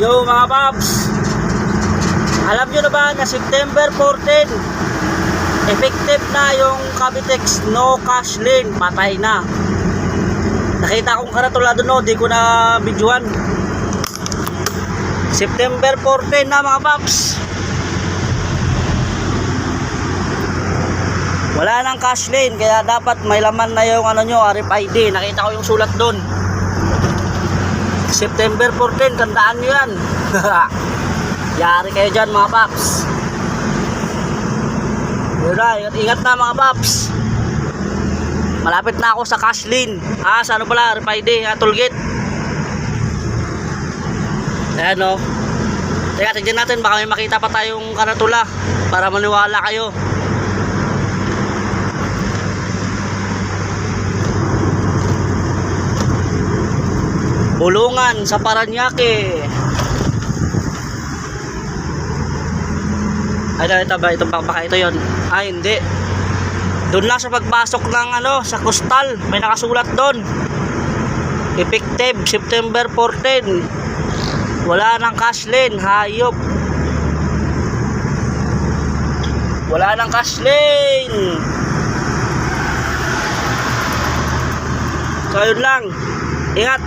Yo mga paps, alam nyo na ba na September 14 effective na yung Cavitex no cash lane, patay na. Nakita kong karatula doon, no, di ko na videoan. September 14 na mga paps, wala nang cash lane, kaya dapat may laman na yung ano nyo, RFID. Nakita ko yung sulat doon, September 14, tandaan nyo yan. Yari kayo dyan mga paps. Yun na, ingat na mga paps. Malapit na ako sa cash lane. Sa ano pala, RFID, tollgate. Ayan o. Teka, tignan natin, baka may makita pa tayong karatula para maniwala kayo. Bulungan sa Paranaque. Ay, ito ba? Ito baka ito yon. Hindi. Doon lang sa pagpasok ng ano, sa Coastal, may nakasulat doon. Effective September 14. Wala nang cash lane, hayop. Wala nang cash lane. So, yun lang. Ingat.